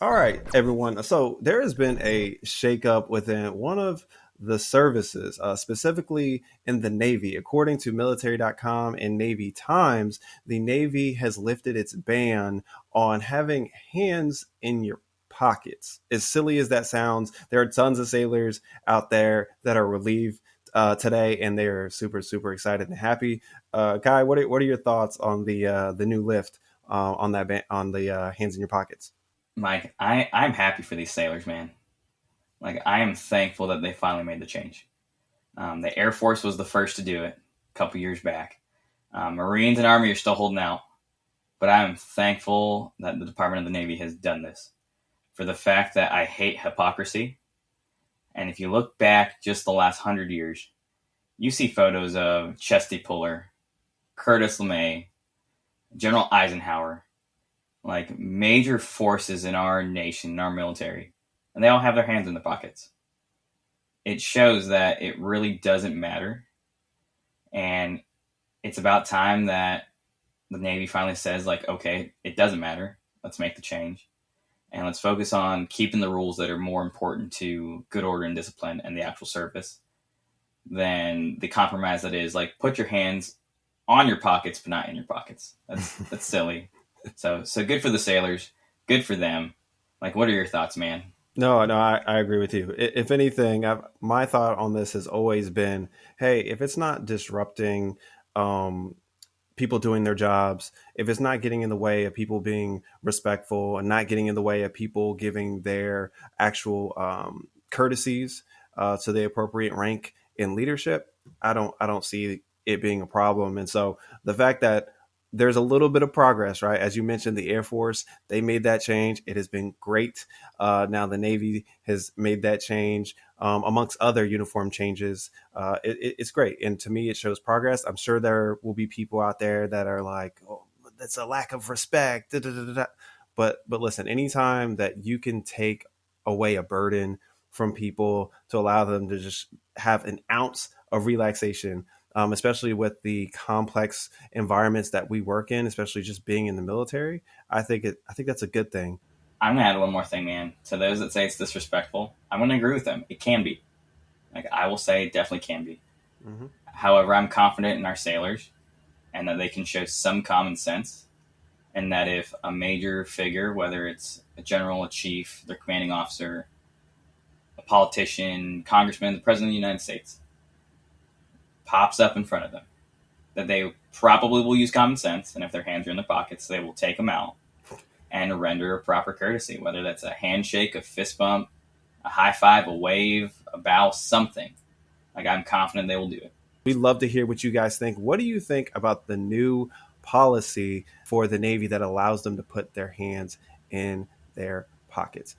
All right, everyone. So there has been a shakeup within one of the services, specifically in the Navy. According to military.com and Navy Times, the Navy has lifted its ban on having hands in your pockets. As silly as that sounds, there are tons of sailors out there that are relieved today, and they're super, super excited and happy. Guy, what are your thoughts on the new lift on on the hands in your pockets? Mike, I'm happy for these sailors, man. Like, I am thankful that they finally made the change. The Air Force was the first to do it a couple years back. Marines and Army are still holding out, but I am thankful that the Department of the Navy has done this for the fact that I hate hypocrisy. And if you look back just the last 100 years, you see photos of Chesty Puller, Curtis LeMay, General Eisenhower, like major forces in our nation, in our military, and they all have their hands in their pockets. It shows that it really doesn't matter. And it's about time that the Navy finally says, like, okay, it doesn't matter. Let's make the change. And let's focus on keeping the rules that are more important to good order and discipline and the actual service than the compromise that is like put your hands on your pockets but not in your pockets. That's silly. So good for the sailors, good for them. Like, what are your thoughts, man? No, no, I agree with you. If anything, my thought on this has always been, hey, if it's not disrupting um, people doing their jobs, if it's not getting in the way of people being respectful and not getting in the way of people giving their actual courtesies to the appropriate rank in leadership, I don't see it being a problem. And so the fact that there's a little bit of progress, right? As you mentioned, the Air Force, they made that change. It has been great. Now the Navy has made that change, amongst other uniform changes. It's great. And to me, it shows progress. I'm sure there will be people out there that are like, oh, that's a lack of respect. Da, da, da, da, da. But listen, anytime that you can take away a burden from people to allow them to just have an ounce of relaxation, especially with the complex environments that we work in, especially just being in the military, I think that's a good thing. I'm gonna add one more thing, man. To those that say it's disrespectful, I'm gonna agree with them. It can be. Like, I will say it definitely can be. Hmm. However, I'm confident in our sailors and that they can show some common sense, and that if a major figure, whether it's a general, a chief, their commanding officer, a politician, congressman, the president of the United States, pops up in front of them, that they probably will use common sense, and if their hands are in their pockets, they will take them out and render a proper courtesy, whether that's a handshake, a fist bump, a high five, a wave, a bow, something. Like, I'm confident they will do it. We'd love to hear what you guys think. What do you think about the new policy for the Navy that allows them to put their hands in their pockets?